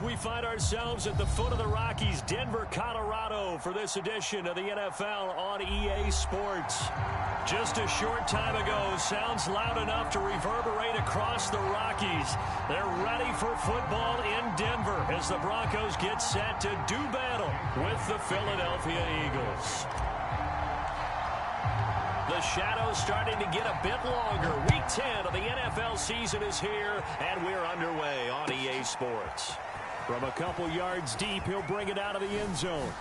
We find ourselves at the foot of the Rockies, Denver, Colorado, for this edition of the NFL on EA Sports. Just a short time ago, sounds loud enough to reverberate across the Rockies. They're ready for football in Denver as the Broncos get set to do battle with the Philadelphia Eagles. The shadow's starting to get a bit longer. Week 10 of the NFL season is here, and we're underway on EA Sports. From a couple yards deep, he'll bring it out of the end zone.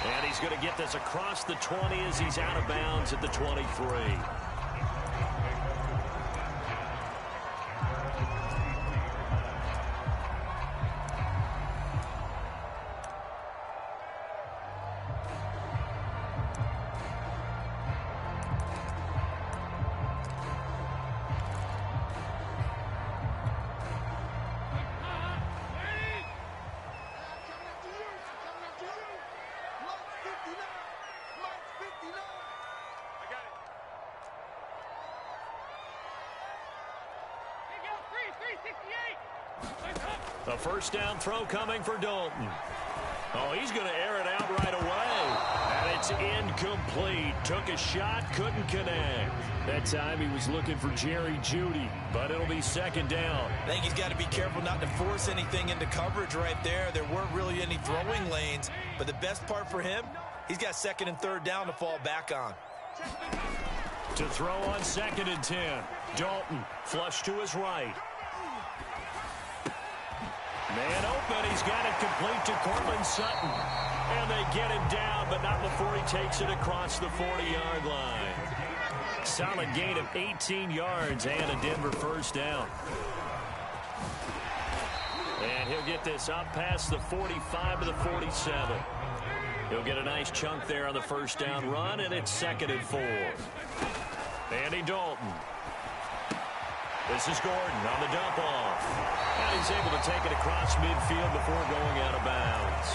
And he's going to get this across the 20 as he's out of bounds at the 23. A first down throw coming for Dalton. Oh, he's going to air it out right away. And it's incomplete. Took a shot, couldn't connect. That time he was looking for Jerry Jeudy, but it'll be second down. I think he's got to be careful not to force anything into coverage right there. There weren't really any throwing lanes, but the best part for him, he's got second and third down to fall back on. To throw on 2nd and 10. Dalton flush to his right. Man open, he's got it complete to Cortland Sutton. And they get him down, but not before he takes it across the 40-yard line. Solid gain of 18 yards and a Denver first down. And he'll get this up past the 45 to the 47. He'll get a nice chunk there on the first down run, and it's 2nd and 4. Andy Dalton. This is Gordon on the dump off. And he's able to take it across midfield before going out of bounds.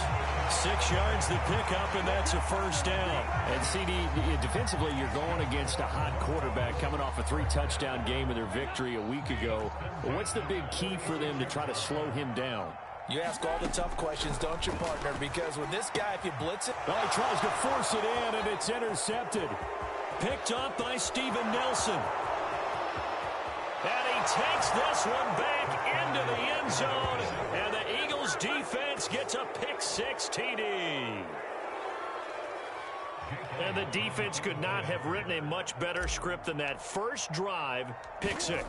6 yards to pick up, and that's a first down. And CD, defensively, you're going against a hot quarterback coming off a 3-touchdown game in their victory a week ago. But what's the big key for them to try to slow him down? You ask all the tough questions, don't you, partner? Because with this guy, if you blitz it... Well, he tries to force it in, and it's intercepted. Picked up by Steven Nelson. And he takes this one back into the end zone. And the Eagles defense gets a pick-6 TD. And the defense could not have written a much better script than that. First drive, pick-6.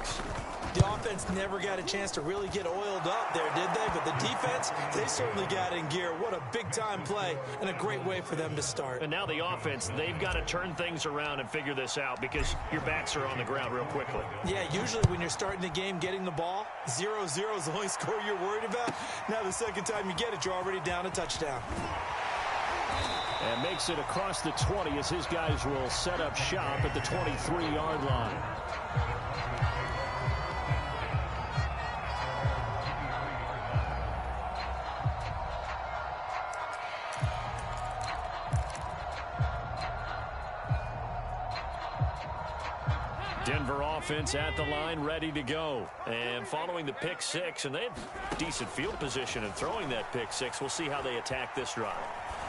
The offense never got a chance to really get oiled up there, did they? But the defense, they certainly got in gear. What a big-time play and a great way for them to start. And now the offense, they've got to turn things around and figure this out because your backs are on the ground real quickly. Yeah, usually when you're starting the game getting the ball, 0-0 is the only score you're worried about. Now the second time you get it, you're already down a touchdown. And makes it across the 20 as his guys will set up shop at the 23-yard line. Denver offense at the line, ready to go. And following the pick-6, and they have decent field position in throwing that pick-6. We'll see how they attack this drive.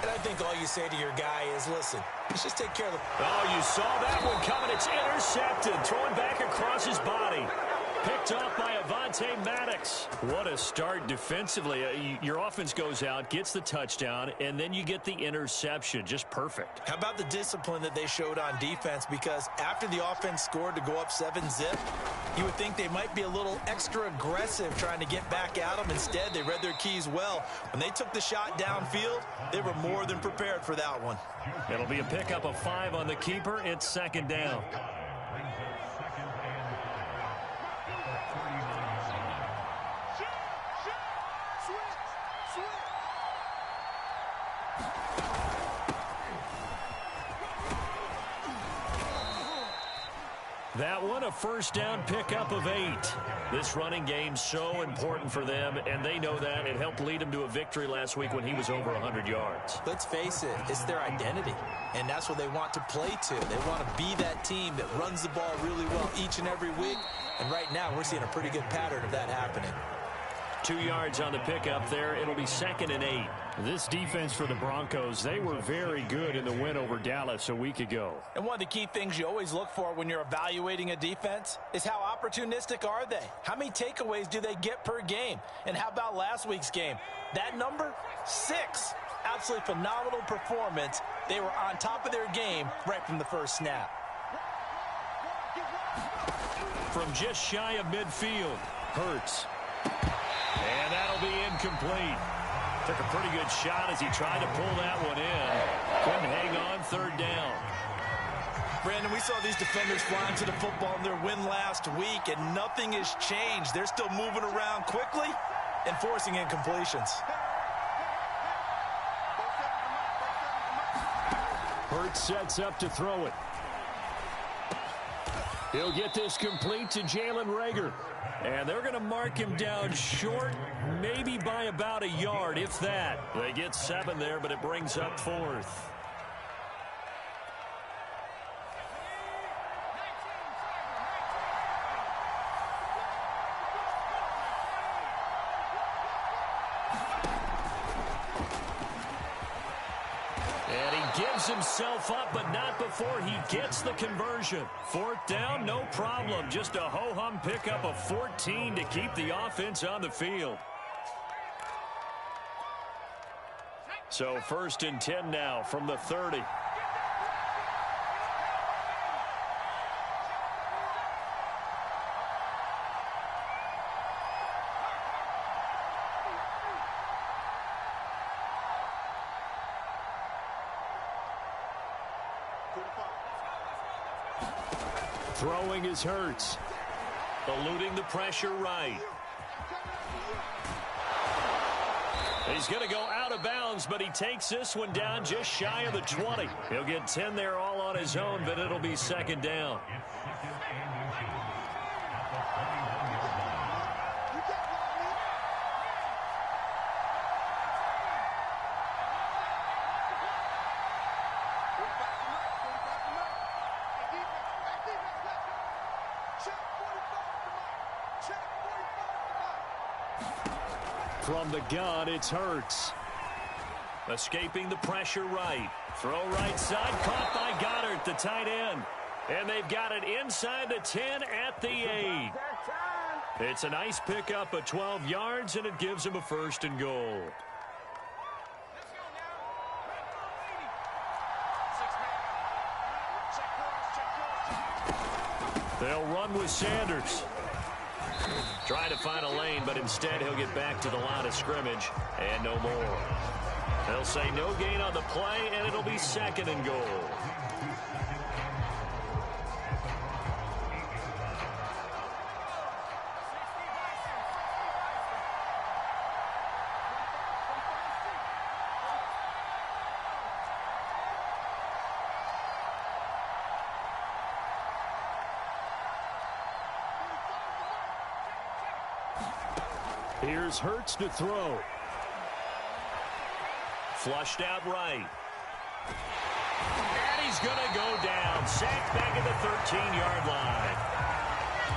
And I think all you say to your guy is, listen, let's just take care of the... Oh, you saw that one coming. It's intercepted. Throwing back across his body. Picked off by Avonte Maddox. What a start defensively. Your offense goes out, gets the touchdown, and then you get the interception. Just perfect. How about the discipline that they showed on defense? Because after the offense scored to go up 7-zip, you would think they might be a little extra aggressive trying to get back at them. Instead, they read their keys well. When they took the shot downfield, they were more than prepared for that one. It'll be a pickup of 5 on the keeper. It's second down. That one, a first down pickup of 8. This running game's so important for them, and they know that. It helped lead them to a victory last week when he was over 100 yards. Let's face it, it's their identity, and that's what they want to play to. They want to be that team that runs the ball really well each and every week, and right now we're seeing a pretty good pattern of that happening. 2 yards on the pickup there. It'll be 2nd and 8. This defense for the Broncos, they were very good in the win over Dallas a week ago. And one of the key things you always look for when you're evaluating a defense is how opportunistic are they? How many takeaways do they get per game? And how about last week's game? That number, 6. Absolutely phenomenal performance. They were on top of their game right from the first snap. From just shy of midfield, Hurts. And that'll be incomplete. Took a pretty good shot as he tried to pull that one in. Couldn't hang on 3rd down. Brandon, we saw these defenders flying to the football in their win last week, and nothing has changed. They're still moving around quickly and forcing incompletions. Hurts sets up to throw it. He'll get this complete to Jalen Reagor. And they're going to mark him down short, maybe by about a yard, if that. They get 7 there, but it brings up 4th. And he gives himself up, but not before he gets the conversion. 4th down, no problem. Just a ho-hum pickup of 14 to keep the offense on the field. So 1st and 10 now from the 30. Throwing is Hurts. Eluding the pressure right. He's going to go out of bounds, but he takes this one down just shy of the 20. He'll get 10 there all on his own, but it'll be 2nd down. From the gun, it's Hurts. Escaping the pressure right. Throw right side, caught by Goddard, the tight end. And they've got it inside the 10 at the 8. It's a nice pickup of 12 yards, and it gives him a 1st and goal. They'll run with Sanders. Trying to find a lane, but instead he'll get back to the line of scrimmage and no more. They'll say no gain on the play, and it'll be 2nd and goal. Here's Hurts to throw. Flushed out right. And he's going to go down. Sacked back at the 13-yard line.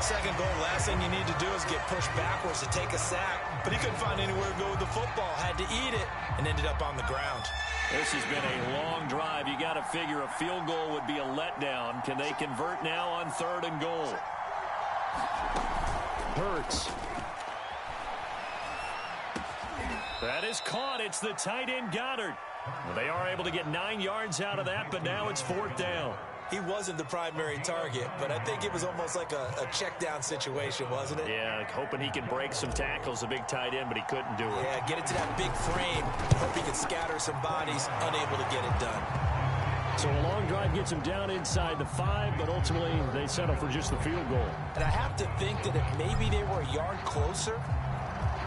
2nd goal, last thing you need to do is get pushed backwards to take a sack. But he couldn't find anywhere to go with the football. Had to eat it and ended up on the ground. This has been a long drive. You got to figure a field goal would be a letdown. Can they convert now on 3rd and goal? Hurts. That is caught. It's the tight end Goddard. Well, they are able to get 9 yards out of that, but now it's 4th down. He wasn't the primary target, but I think it was almost like a check down situation, wasn't it? Yeah, hoping he could break some tackles, a big tight end, but he couldn't do it. Yeah, get it to that big frame. Hope he could scatter some bodies, unable to get it done. So a long drive gets him down inside the 5, but ultimately they settle for just the field goal. And I have to think that if maybe they were a yard closer,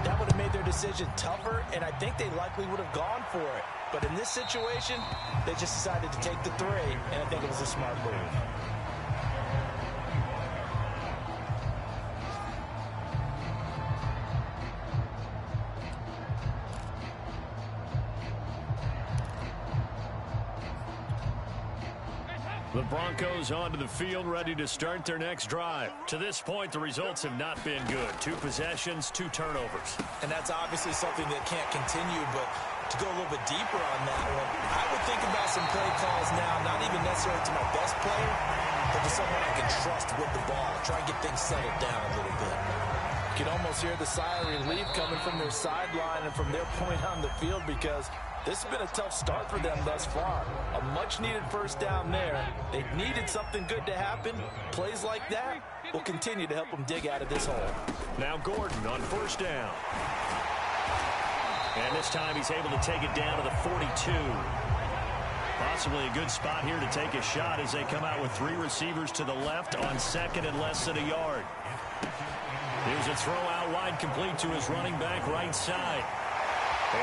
that would have made their decision tougher, and I think they likely would have gone for it. But in this situation, they just decided to take the 3, and I think it was a smart move. The Broncos onto the field, ready to start their next drive. To this point, the results have not been good. 2 possessions, 2 turnovers. And that's obviously something that can't continue, but to go a little bit deeper on that one, I would think about some play calls now, not even necessarily to my best player, but to someone I can trust with the ball. Try and get things settled down a little bit. You can almost hear the sigh of relief coming from their sideline and from their point on the field, because this has been a tough start for them thus far. A much-needed first down there. They needed something good to happen. Plays like that will continue to help them dig out of this hole. Now Gordon on first down. And this time he's able to take it down to the 42. Possibly a good spot here to take a shot as they come out with 3 receivers to the left on second and less than a yard. Here's a throw out wide, complete to his running back right side.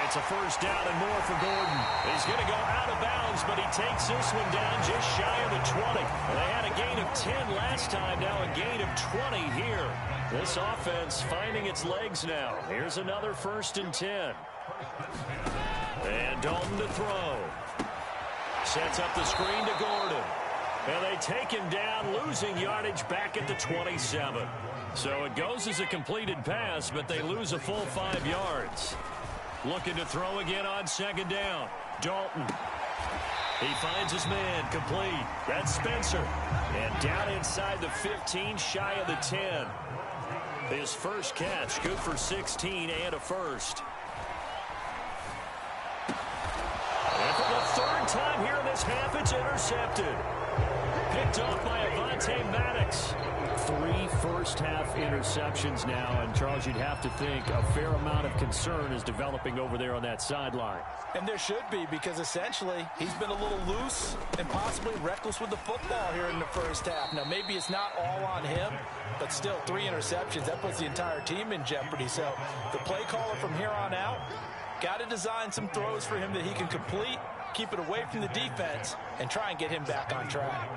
It's a first down and more for Gordon. He's going to go out of bounds, but he takes this one down just shy of the 20. They had a gain of 10 last time, now a gain of 20 here. This offense finding its legs now. Here's another 1st and 10. And Dalton to throw. Sets up the screen to Gordon. And they take him down, losing yardage back at the 27. So it goes as a completed pass, but they lose a full 5 yards. Looking to throw again on second down. Dalton. He finds his man, complete. That's Spencer. And down inside the 15, shy of the 10. His first catch, good for 16 and a first. And for the 3rd time here in this half, it's intercepted. Picked off by Avonte Maddox. 3 first-half interceptions now, and Charles, you'd have to think a fair amount of concern is developing over there on that sideline. And there should be, because essentially he's been a little loose and possibly reckless with the football here in the first half. Now, maybe it's not all on him, but still 3 interceptions. That puts the entire team in jeopardy. So the play caller from here on out got to design some throws for him that he can complete, keep it away from the defense, and try and get him back on track.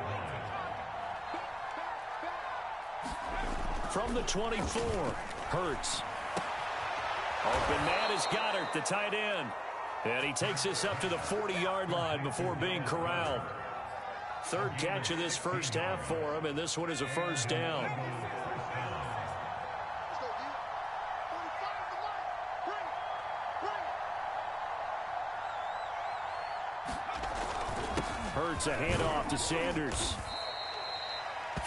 From the 24, Hurts. Open man is Goddard, the tight end. And he takes this up to the 40-yard line before being corralled. 3rd catch of this first half for him, and this one is a first down. Hurts a handoff to Sanders.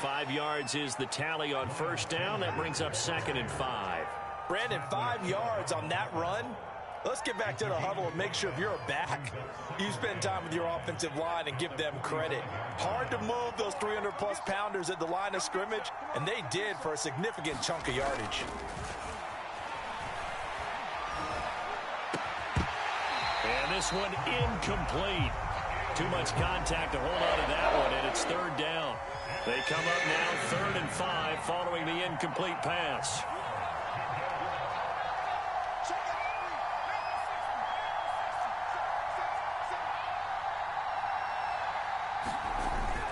5 yards is the tally on first down. That brings up 2nd and 5. Brandon, 5 yards on that run. Let's get back to the huddle and make sure if you're a back, you spend time with your offensive line and give them credit. Hard to move those 300-plus pounders at the line of scrimmage, and they did for a significant chunk of yardage. And this one incomplete. Too much contact to hold on to that one, and it's 3rd down. They come up now 3rd and 5 following the incomplete pass.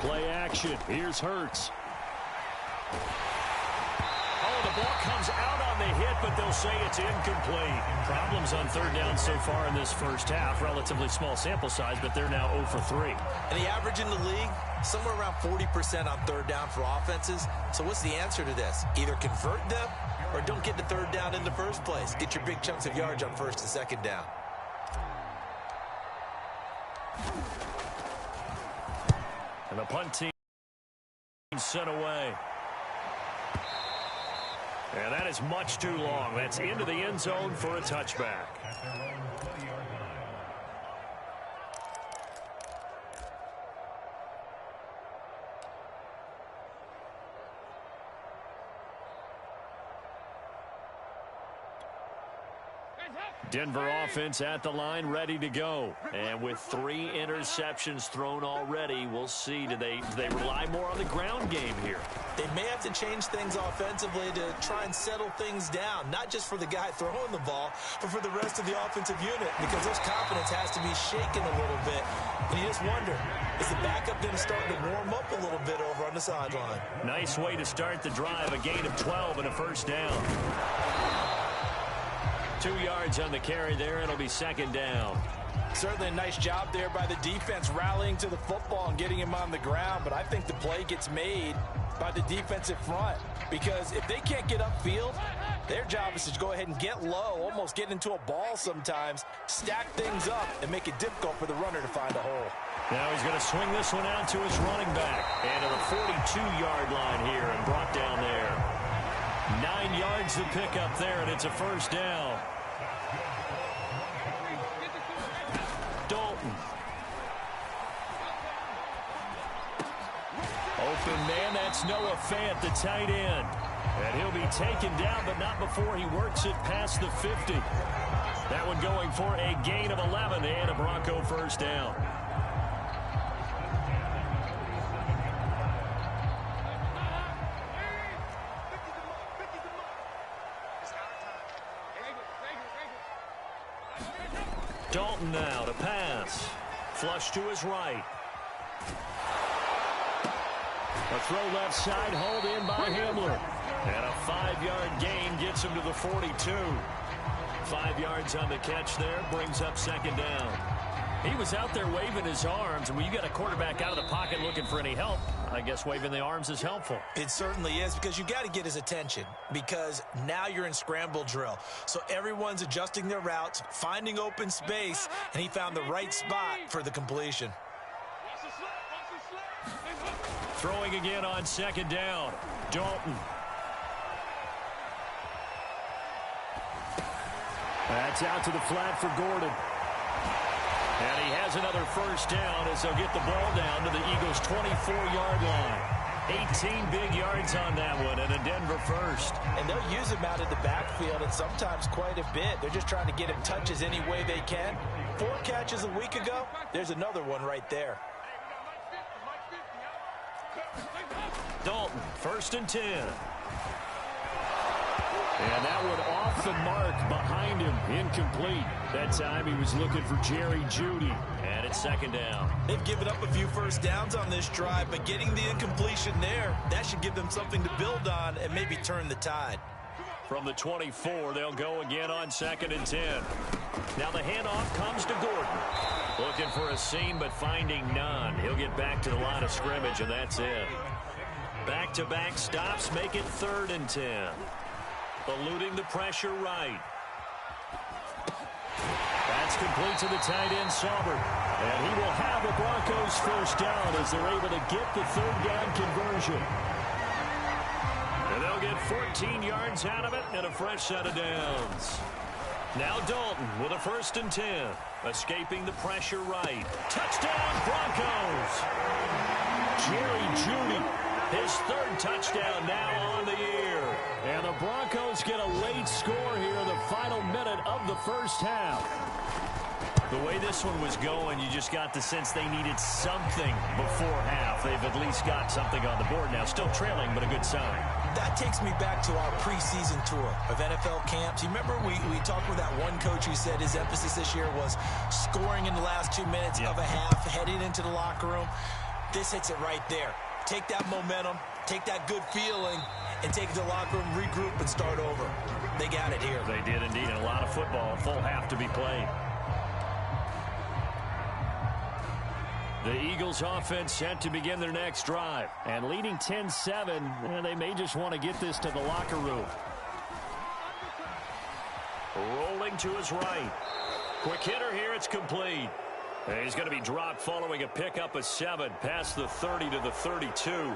Play action. Here's Hurts. Oh, the ball comes out on the hit, but they'll say it's incomplete. Problems on 3rd down so far in this first half. Relatively small sample size, but they're now 0 for 3. And the average in the league, somewhere around 40% on 3rd down for offenses. So what's the answer to this? Either convert them or don't get the 3rd down in the first place. Get your big chunks of yards on 1st and 2nd down. And the punt team sent away. And that is much too long. That's into the end zone for a touchback. Denver offense at the line, ready to go. And with 3 interceptions thrown already, we'll see. Do they rely more on the ground game here? They may have to change things offensively to try and settle things down, not just for the guy throwing the ball, but for the rest of the offensive unit, because this confidence has to be shaken a little bit. And you just wonder, is the backup going to start to warm up a little bit over on the sideline? Nice way to start the drive, a gain of 12 and a first down. 2 yards on the carry there. It'll be 2nd down. Certainly a nice job there by the defense rallying to the football and getting him on the ground, but I think the play gets made by the defensive front because if they can't get upfield, their job is to go ahead and get low, almost get into a ball sometimes, stack things up, and make it difficult for the runner to find a hole. Now he's going to swing this one out to his running back. And to the 42-yard line here and brought down there. 9 yards to pick up there, and it's a first down. Dalton. Open man, that's Noah Fant, the tight end. And he'll be taken down, but not before he works it past the 50. That one going for a gain of 11 and a Bronco first down. Dalton now to pass. Flush to his right. A throw left side, hauled in by Hamler. And a 5-yard gain gets him to the 42. 5 yards on the catch there, brings up second down. He was out there waving his arms, and when you got a quarterback out of the pocket looking for any help, I guess waving the arms is helpful. It certainly is, because you got to get his attention, because now you're in scramble drill. So everyone's adjusting their routes, finding open space, and he found the right spot for the completion. Throwing again on second down. Dalton. That's out to the flat for Gordon. And he has another first down as they'll get the ball down to the Eagles' 24-yard line. 18 big yards on that one and a Denver first. And they'll use him out of the backfield and sometimes quite a bit. They're just trying to get him touches any way they can. 4 catches a week ago. There's another one right there. Dalton, first and 10. And that one off the mark behind him, incomplete. That time he was looking for Jerry Jeudy, and it's second down. They've given up a few first downs on this drive, but getting the incompletion there, that should give them something to build on and maybe turn the tide. From the 24, they'll go again on second and 10. Now the handoff comes to Gordon. Looking for a seam, but finding none. He'll get back to the line of scrimmage, and that's it. Back-to-back stops make it 3rd and 10. Eluding the pressure right. That's complete to the tight end, Sauber. And he will have the Broncos first down as they're able to get the 3rd down conversion. And they'll get 14 yards out of it and a fresh set of downs. Now Dalton with a 1st and 10. Escaping the pressure right. Touchdown, Broncos! Jerry Jeudy, his 3rd touchdown now on the year. And the Broncos get a late score here in the final minute of the first half. The way this one was going, you just got the sense they needed something before half. They've at least got something on the board now. Still trailing, but a good sign. That takes me back to our preseason tour of NFL camps. You remember we talked with that one coach who said his emphasis this year was scoring in the last 2 minutes of a half, heading into the locker room. This hits it right there. Take that momentum, take that good feeling, and take it to the locker room, regroup, and start over. They got it here. They did indeed. And a lot of football, full half to be played. The Eagles offense set to begin their next drive. And leading 10-7, they may just want to get this to the locker room. Rolling to his right. Quick hitter here, it's complete. And he's going to be dropped following a pickup of 7 past the 30 to the 32.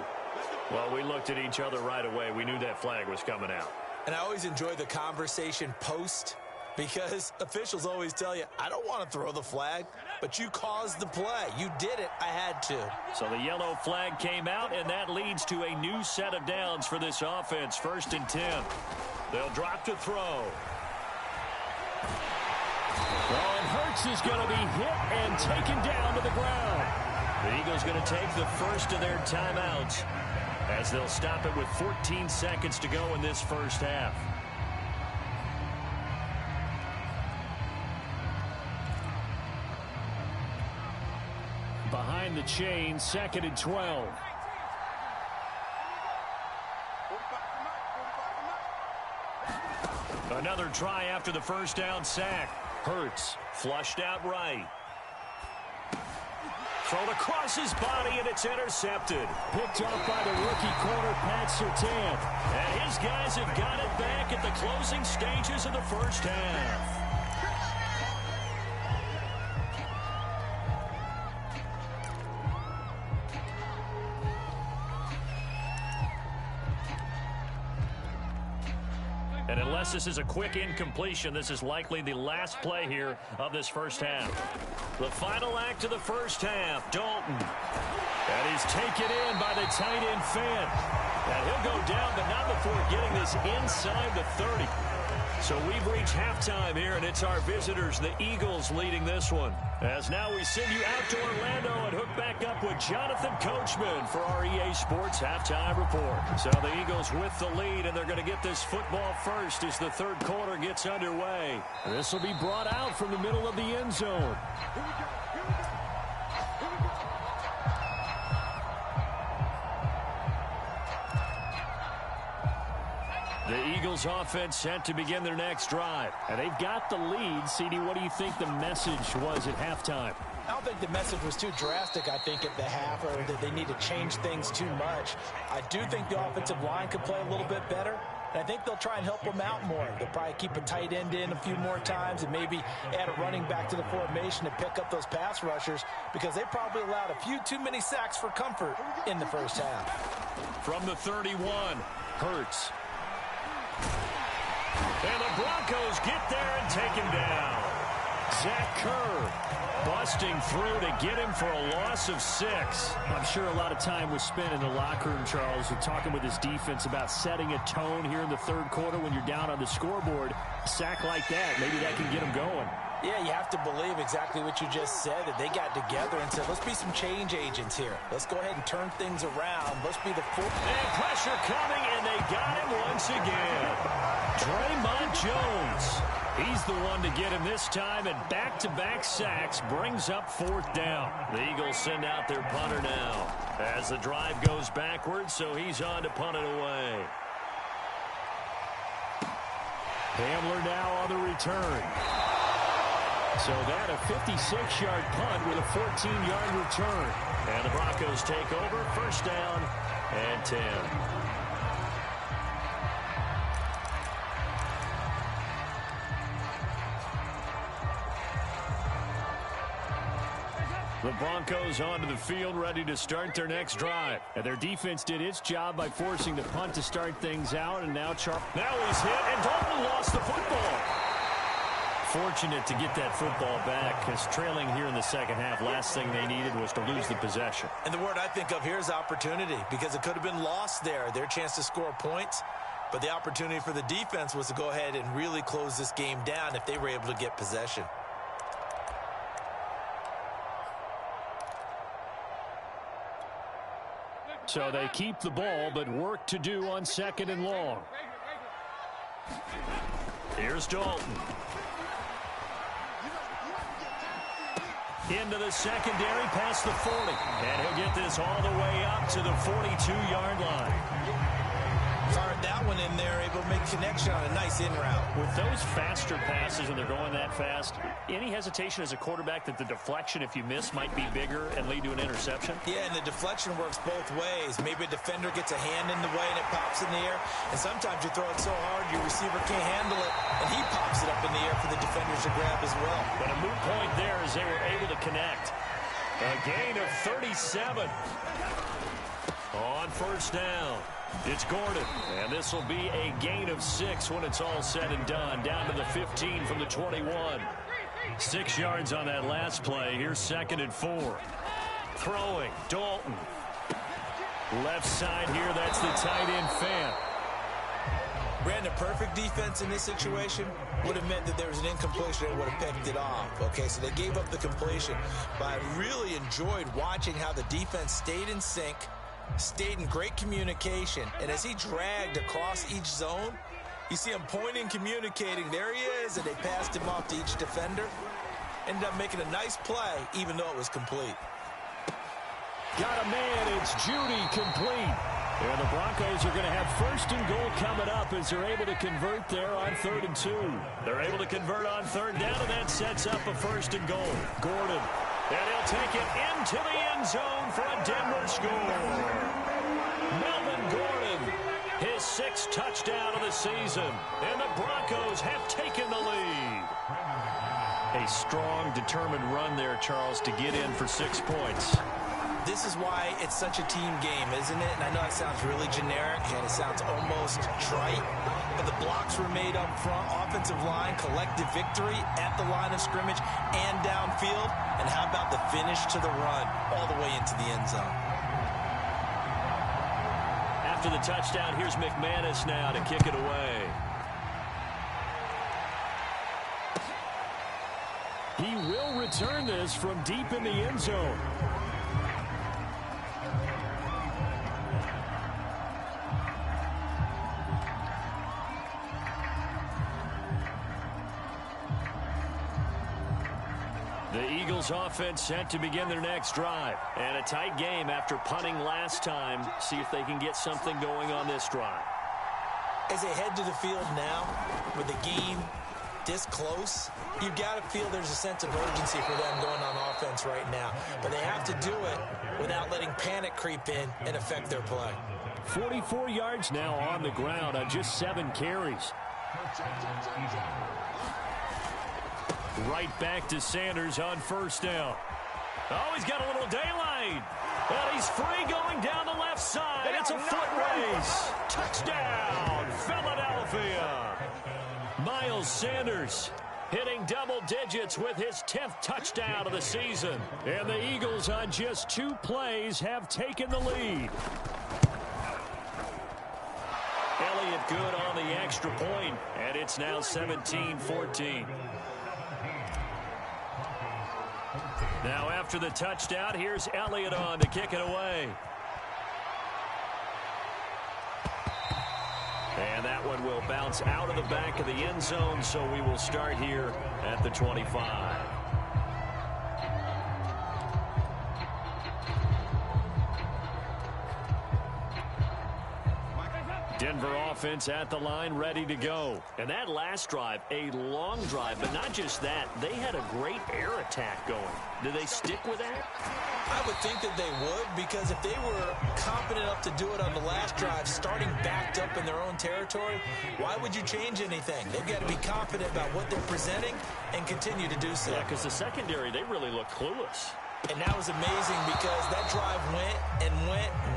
Well, we looked at each other right away. We knew that flag was coming out. And I always enjoy the conversation post because officials always tell you, I don't want to throw the flag, but you caused the play. You did it. I had to. So the yellow flag came out, and that leads to a new set of downs for this offense. 1st and 10. They'll drop to throw. Well, and Hurts is going to be hit and taken down to the ground. The Eagles going to take the first of their timeouts as they'll stop it with 14 seconds to go in this first half. Behind the chain, 2nd and 12. Another try after the first down sack. Hurts flushed out right. Thrown across his body, and it's intercepted. Picked off by the rookie corner, Pat Surtain. And his guys have got it back at the closing stages of the first half. And unless this is a quick incompletion, this is likely the last play here of this first half. The final act of the first half, Dalton. And he's taken in by the tight end Fant. And he'll go down, but not before getting this inside the 30. So we've reached halftime here, and it's our visitors, the Eagles, leading this one. As now we send you out to Orlando and hook back up with Jonathan Coachman for our EA Sports Halftime Report. So the Eagles with the lead, and they're going to get this football first as the third quarter gets underway. This will be brought out from the middle of the end zone. The Eagles offense set to begin their next drive. And they've got the lead. CD, what do you think the message was at halftime? I don't think the message was too drastic, I think, at the half, or that they need to change things too much. I do think the offensive line could play a little bit better, and I think they'll try and help them out more. They'll probably keep a tight end in a few more times and maybe add a running back to the formation to pick up those pass rushers, because they probably allowed a few too many sacks for comfort in the first half. From the 31, Hurts. And the Broncos get there and take him down. Zach Kerr busting through to get him for a loss of 6. I'm sure a lot of time was spent in the locker room, Charles, and talking with his defense about setting a tone here in the third quarter when you're down on the scoreboard. A sack like that, maybe that can get him going. Yeah, you have to believe exactly what you just said, that they got together and said, let's be some change agents here. Let's go ahead and turn things around. Let's be the full. And pressure coming, and they got him once again. Draymond Jones. He's the one to get him this time, and back-to-back sacks brings up fourth down. The Eagles send out their punter now as the drive goes backwards, so he's on to punt it away. Hamler now on the return. So that a 56-yard punt with a 14-yard return. And the Broncos take over, first down and 10. The Broncos onto the field, ready to start their next drive. And their defense did its job by forcing the punt to start things out, and now Now he's hit, and Dalton lost the football. Fortunate to get that football back, because trailing here in the second half, last thing they needed was to lose the possession. And the word I think of here is opportunity, because it could have been lost there. Their chance to score points, but the opportunity for the defense was to go ahead and really close this game down if they were able to get possession. So they keep the ball, but work to do on second and long. Here's Dalton. Into the secondary, past the 40. And he'll get this all the way up to the 42-yard line. Fired that one in there, able to make connection on a nice in route. With those faster passes, and they're going that fast, any hesitation as a quarterback that the deflection, if you miss, might be bigger and lead to an interception? Yeah, and the deflection works both ways. Maybe a defender gets a hand in the way and it pops in the air. And sometimes you throw it so hard your receiver can't handle it, and he pops it up in the air for the defenders to grab as well. But a moot point there as they were able to connect. A gain of 37 on first down. It's Gordon, and this will be a gain of 6 when it's all said and done. Down to the 15 from the 21. 6 yards on that last play. Here's second and 4. Throwing, Dalton. Left side here, that's the tight end Fant. Brandon, perfect defense in this situation would have meant that there was an incompletion and would have picked it off. Okay, so they gave up the completion, but I really enjoyed watching how the defense stayed in sync, stayed in great communication, and as he dragged across each zone, you see him pointing, communicating. There he is, and they passed him off to each defender. Ended up making a nice play, even though it was complete. Got a man, it's Judy, complete. And the Broncos are going to have first and goal coming up as they're able to convert there on 3rd and 2. They're able to convert on third down, and that sets up a first and goal. Gordon And he'll take it into the end zone for a Denver score. Melvin Gordon, his 6th touchdown of the season. And the Broncos have taken the lead. A strong, determined run there, Charles, to get in for 6 points. This is why it's such a team game, isn't it? And I know it sounds really generic and it sounds almost trite, but the blocks were made up front, offensive line, collective victory at the line of scrimmage and downfield. And how about the finish to the run all the way into the end zone? After the touchdown, here's McManus now to kick it away. He will return this from deep in the end zone. The Eagles offense set to begin their next drive. And a tight game after punting last time. See if they can get something going on this drive. As they head to the field now, with the game this close, you've got to feel there's a sense of urgency for them going on offense right now. But they have to do it without letting panic creep in and affect their play. 44 yards now on the ground on just 7 carries. Right back to Sanders on 1st down. Oh, he's got a little daylight. And he's free going down the left side. It's a foot race. Touchdown, Philadelphia. Miles Sanders hitting double digits with his 10th touchdown of the season. And the Eagles on just 2 plays have taken the lead. Elliott good on the extra point, and it's now 17-14. Now after the touchdown, here's Elliott on to kick it away. And that one will bounce out of the back of the end zone, so we will start here at the 25. Denver offense at the line, ready to go. And that last drive, a long drive, but not just that. They had a great air attack going. Do they stick with that? I would think that they would, because if they were confident enough to do it on the last drive, starting backed up in their own territory, why would you change anything? They've got to be confident about what they're presenting and continue to do so. Yeah, because the secondary, they really look clueless. And that was amazing because that drive went,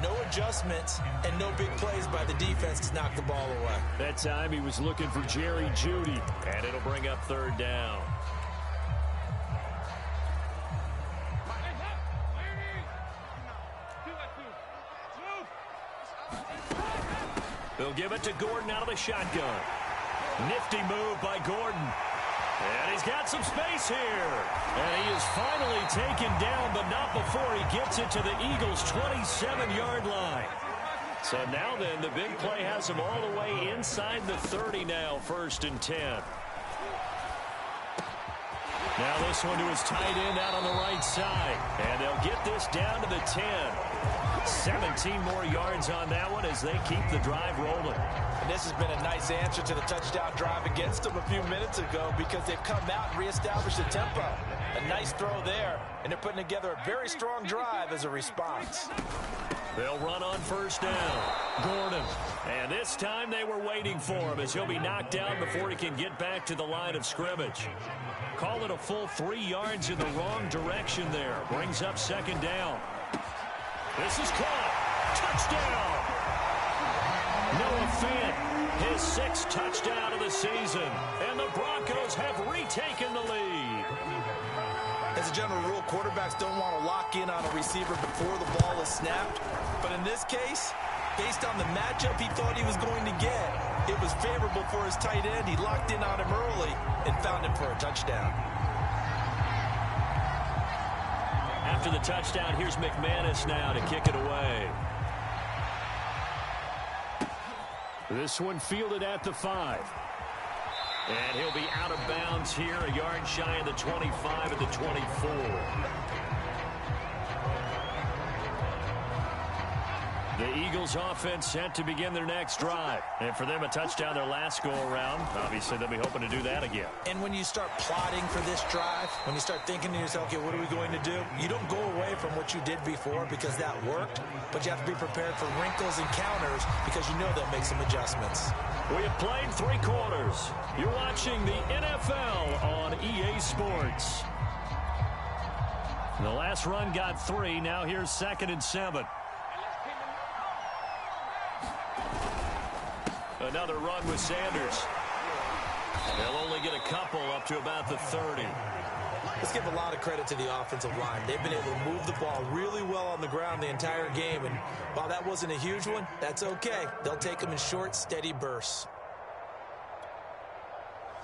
no adjustments, and no big plays by the defense to knock the ball away. That time he was looking for Jerry Jeudy. And it'll bring up 3rd down. They'll give it to Gordon out of the shotgun. Nifty move by Gordon. And he's got some space here. And he is finally taken down, but not before he gets it to the Eagles' 27-yard line. So now then, the big play has him all the way inside the 30 now, 1st and 10. Now this one to his tight end out on the right side. And they'll get this down to the 10. 17 more yards on that one as they keep the drive rolling. And this has been a nice answer to the touchdown drive against them a few minutes ago, because they've come out and reestablished the tempo. A nice throw there, and they're putting together a very strong drive as a response. They'll run on 1st down. Gordon. And this time they were waiting for him as he'll be knocked down before he can get back to the line of scrimmage. Call it a full 3 yards in the wrong direction there. Brings up 2nd down. This is caught. Touchdown. Noah Fant, his 6th touchdown of the season. And the Broncos have retaken the lead. As a general rule, quarterbacks don't want to lock in on a receiver before the ball is snapped. But in this case, based on the matchup he thought he was going to get, it was favorable for his tight end. He locked in on him early and found him for a touchdown. After the touchdown, here's McManus now to kick it away. This one fielded at the 5. And he'll be out of bounds here, a yard shy of the 25 at the 24. The Eagles offense set to begin their next drive. And for them, a touchdown their last go-around. Obviously, they'll be hoping to do that again. And when you start plotting for this drive, when you start thinking to yourself, okay, what are we going to do? You don't go away from what you did before because that worked, but you have to be prepared for wrinkles and counters because you know they'll make some adjustments. We have played 3 quarters. You're watching the NFL on EA Sports. The last run got 3. Now here's 2nd and 7. Another run with Sanders. They'll only get a couple up to about the 30. Let's give a lot of credit to the offensive line. They've been able to move the ball really well on the ground the entire game. And while that wasn't a huge one, that's okay. They'll take them in short, steady bursts.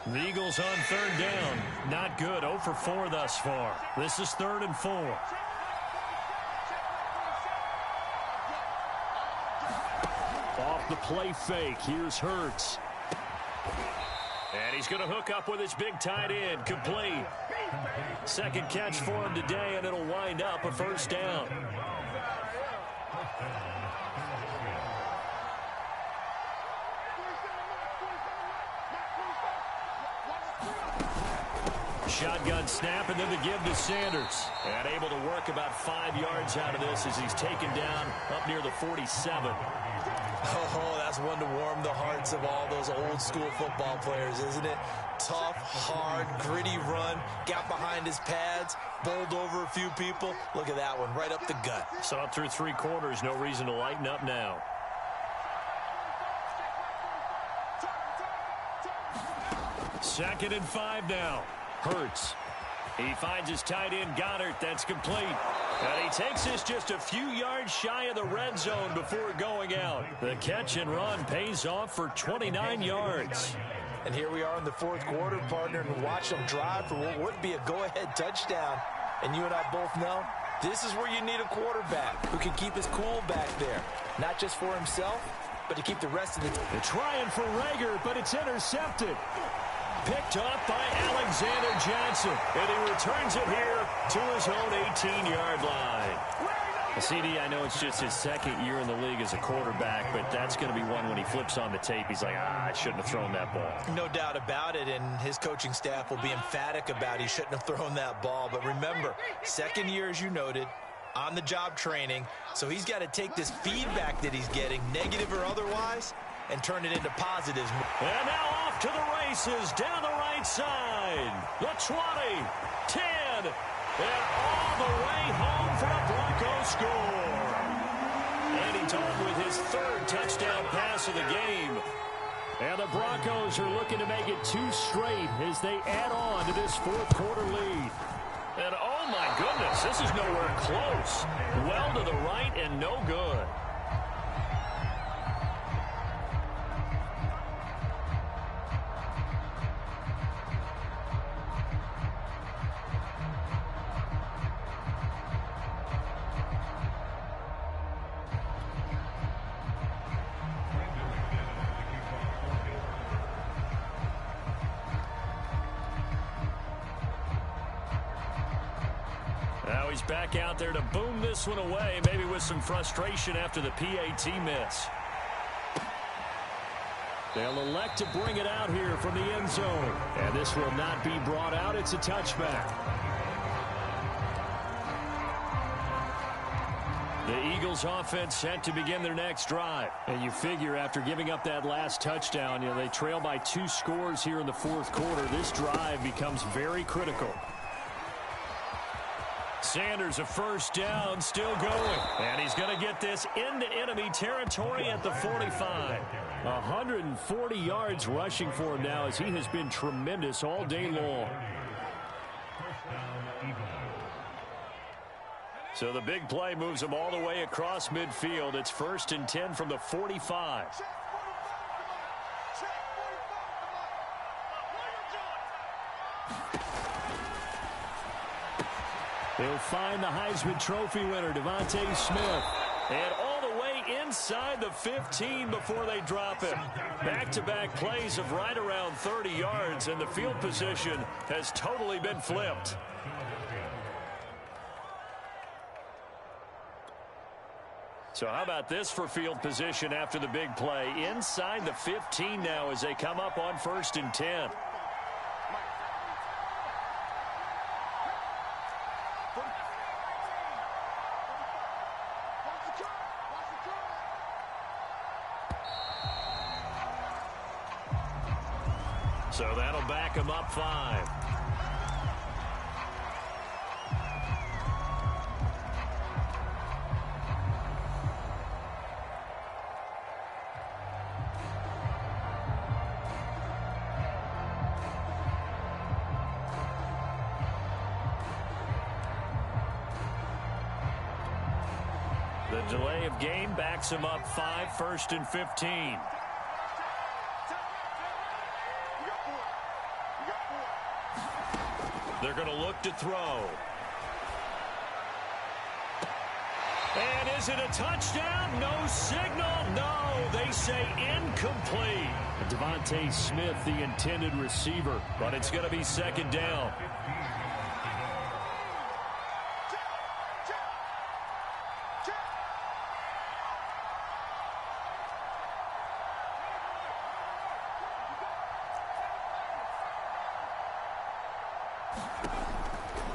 The Eagles on 3rd down. Not good. 0 for 4 thus far. This is 3rd and 4. Off the play fake. Here's Hurts. And he's going to hook up with his big tight end. Complete. 2nd catch for him today, and it'll wind up a 1st down. Shotgun snap, and then the give to Sanders. And able to work about 5 yards out of this as he's taken down up near the 47. Oh, that's one to warm the hearts of all those old school football players, isn't it? Tough, hard, gritty run, got behind his pads, bowled over a few people. Look at that one, right up the gut. So up through 3 quarters, no reason to lighten up now. Second and 5 now. Hurts. He finds his tight end, Goddard. That's complete. And he takes this just a few yards shy of the red zone before going out. The catch and run pays off for 29 yards. And here we are in the 4th quarter, partner, and watch them drive for what would be a go-ahead touchdown. And you and I both know this is where you need a quarterback who can keep his cool back there. Not just for himself, but to keep the rest of the team. They're trying for Rager, but it's intercepted. Picked up by Alexander Johnson. And he returns it here to his own 18-yard line. CD, I know it's just his 2nd year in the league as a quarterback, but that's going to be one when he flips on the tape. He's like, I shouldn't have thrown that ball. No doubt about it, and his coaching staff will be emphatic about he shouldn't have thrown that ball. But remember, 2nd year, as you noted, on-the-job training, so he's got to take this feedback that he's getting, negative or otherwise, and turn it into positives. And now off to the races down the right side. The 20, 10, and all the way home for a Broncos score. Andy Dalton with his 3rd touchdown pass of the game. And the Broncos are looking to make it 2 straight as they add on to this 4th quarter lead. And oh my goodness, this is nowhere close. Well to the right and no good. Now he's back out there to boom this one away, maybe with some frustration after the PAT miss. They'll elect to bring it out here from the end zone. And this will not be brought out. It's a touchback. The Eagles offense set to begin their next drive. And you figure after giving up that last touchdown, they trail by 2 scores here in the 4th quarter. This drive becomes very critical. Sanders, a 1st down, still going. And he's going to get this into enemy territory at the 45. 140 yards rushing for him now as he has been tremendous all day long. So the big play moves him all the way across midfield. It's 1st and 10 from the 45. They'll find the Heisman Trophy winner, Devontae Smith. And all the way inside the 15 before they drop him. Back-to-back plays of right around 30 yards, and the field position has totally been flipped. So how about this for field position after the big play? Inside the 15 now as they come up on 1st and 10. So that'll back him up 5. The delay of game backs him up 5, 1st and 15. They're going to look to throw. And is it a touchdown? No signal. No, they say incomplete. Devontae Smith, the intended receiver. But it's going to be 2nd down.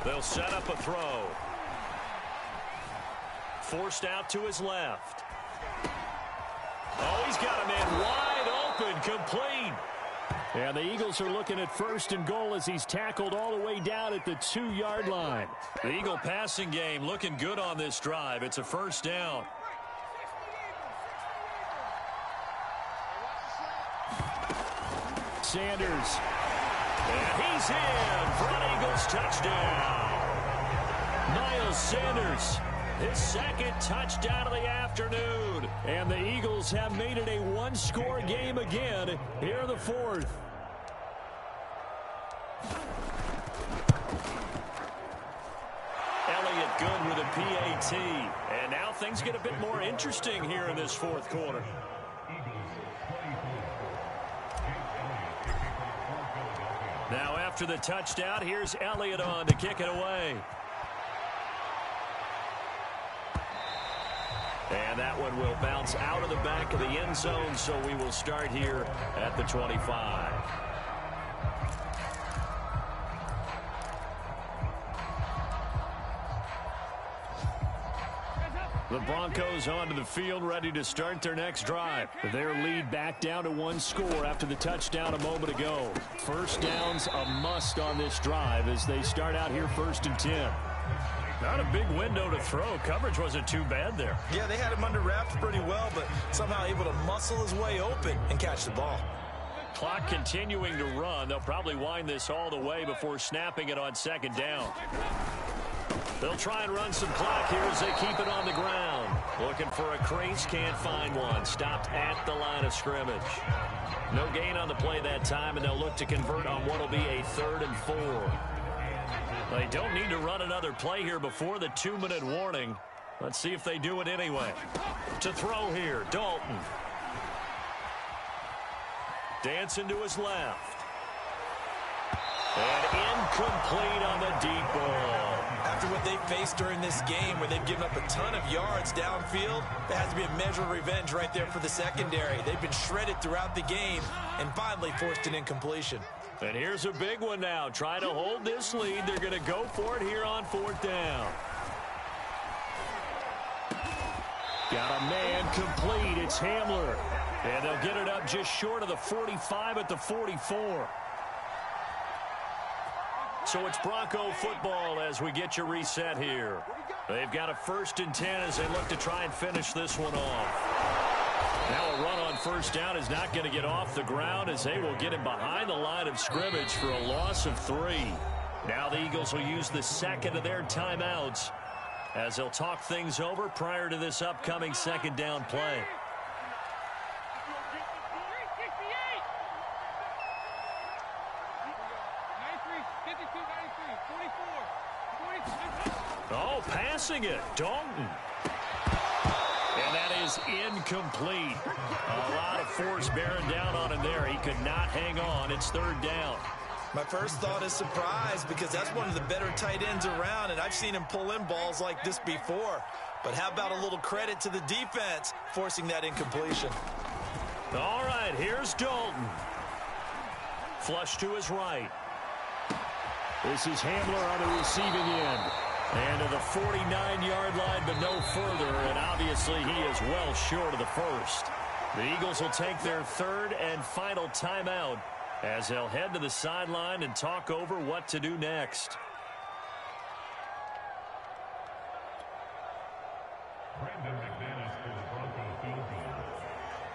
They'll set up a throw. Forced out to his left. Oh, he's got a man wide open, complete. And the Eagles are looking at 1st and goal as he's tackled all the way down at the 2-yard line. The Eagle passing game looking good on this drive. It's a 1st down. Sanders. And he's in for an Eagles touchdown. Miles Sanders, his 2nd touchdown of the afternoon. And the Eagles have made it a one-score game again here in the 4th. Elliott good with a PAT. And now things get a bit more interesting here in this 4th quarter. Now after the touchdown, here's Elliott on to kick it away. And that one will bounce out of the back of the end zone, so we will start here at the 25. The Broncos onto the field, ready to start their next drive. Their lead back down to 1 score after the touchdown a moment ago. 1st down's a must on this drive as they start out here 1st and 10. Not a big window to throw. Coverage wasn't too bad there. Yeah, they had him under wraps pretty well, but somehow able to muscle his way open and catch the ball. Clock continuing to run. They'll probably wind this all the way before snapping it on 2nd down. They'll try and run some clock here as they keep it on the ground. Looking for a crease, can't find one. Stopped at the line of scrimmage. No gain on the play that time, and they'll look to convert on what will be a 3rd and 4. They don't need to run another play here before the 2-minute warning. Let's see if they do it anyway. To throw here, Dalton. Dancing to his left. And incomplete on the deep ball. After what they faced during this game where they've given up a ton of yards downfield, there has to be a measure of revenge right there for the secondary. They've been shredded throughout the game and finally forced an incompletion. And here's a big one now. Trying to hold this lead. They're going to go for it here on 4th down. Got a man complete. It's Hamler. And they'll get it up just short of the 45 at the 44. So it's Bronco football as we get you reset here. They've got a 1st and 10 as they look to try and finish this one off. Now a run on 1st down is not going to get off the ground as they will get him behind the line of scrimmage for a loss of 3. Now the Eagles will use the 2nd of their timeouts as they'll talk things over prior to this upcoming 2nd down play. Oh, passing it, Dalton. And that is incomplete. A lot of force bearing down on him there. He could not hang on. It's 3rd down. My first thought is surprise because that's one of the better tight ends around, and I've seen him pull in balls like this before. But how about a little credit to the defense forcing that incompletion? All right, here's Dalton. Flush to his right. This is Hamler on the receiving end. And to the 49-yard line, but no further. And obviously he is well short of the first. The Eagles will take their third and final timeout as they'll head to the sideline and talk over what to do next. Brandon McManus for the Broncos field goal.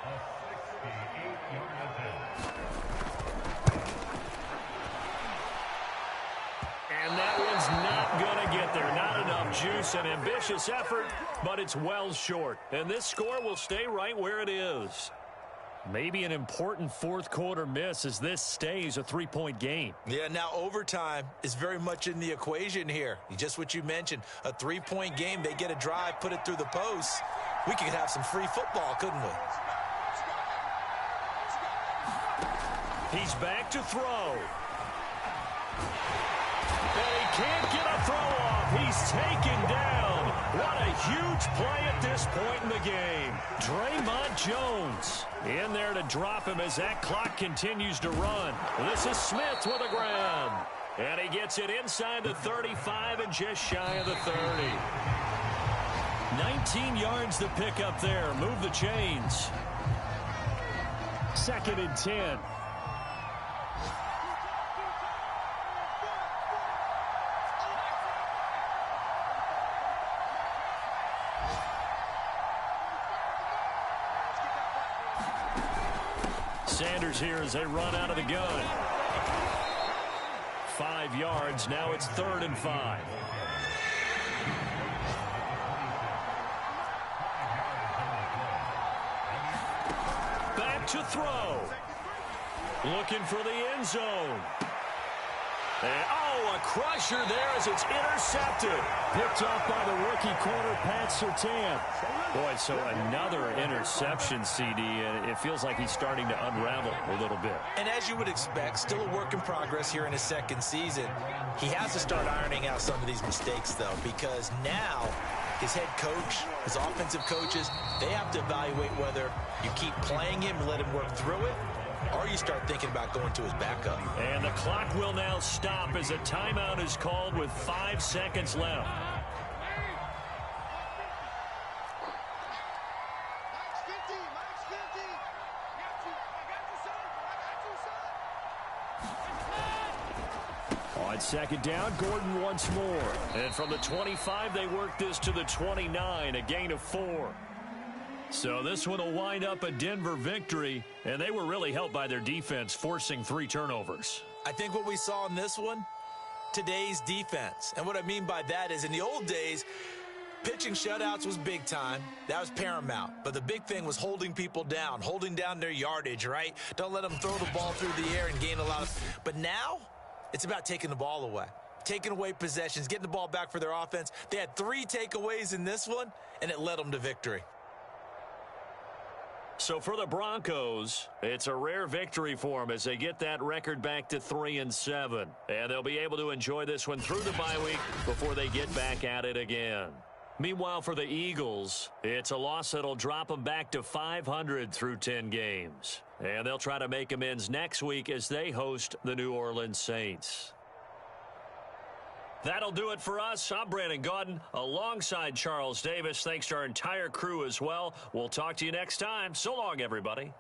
A 68-yard attempt. And that one's not going to get there. Not enough juice. An ambitious effort, but it's well short. And this score will stay right where it is. Maybe an important fourth quarter miss as this stays a three-point game. Yeah, now overtime is very much in the equation here. Just what you mentioned, a three-point game. They get a drive, put it through the post. We could have some free football, couldn't we? He's back to throw. And he can't get a throw off. He's taken down. What a huge play at this point in the game. Draymond Jones in there to drop him as that clock continues to run. This is Smith with a grab. And he gets it inside the 35 and just shy of the 30. 19 yards to pick up there. Move the chains. 2nd and 10. Sanders here as they run out of the gun. 5 yards. Now it's 3rd and 5. Back to throw. Looking for the end zone. And, a crusher there as it's intercepted. Picked off by the rookie corner, Pat Surtain. Boy, so another interception, CD, and it feels like he's starting to unravel a little bit. And as you would expect, still a work in progress here in his second season. He has to start ironing out some of these mistakes, though, because now his head coach, his offensive coaches, they have to evaluate whether you keep playing him and let him work through it, or you start thinking about going to his backup. And the clock will now stop as a timeout is called with 5 seconds left. On 2nd down, Gordon once more. And from the 25, they work this to the 29, a gain of 4. So this one will wind up a Denver victory, and they were really helped by their defense, forcing 3 turnovers. I think what we saw in this one, today's defense. And what I mean by that is in the old days, pitching shutouts was big time. That was paramount. But the big thing was holding people down, holding down their yardage, right? Don't let them throw the ball through the air and gain a lot of... But now, it's about taking the ball away. Taking away possessions, getting the ball back for their offense. They had 3 takeaways in this one, and it led them to victory. So for the Broncos, it's a rare victory for them as they get that record back to 3-7. And they'll be able to enjoy this one through the bye week before they get back at it again. Meanwhile, for the Eagles, it's a loss that'll drop them back to 500 through 10 games. And they'll try to make amends next week as they host the New Orleans Saints. That'll do it for us. I'm Brandon Gaudin alongside Charles Davis. Thanks to our entire crew as well. We'll talk to you next time. So long, everybody.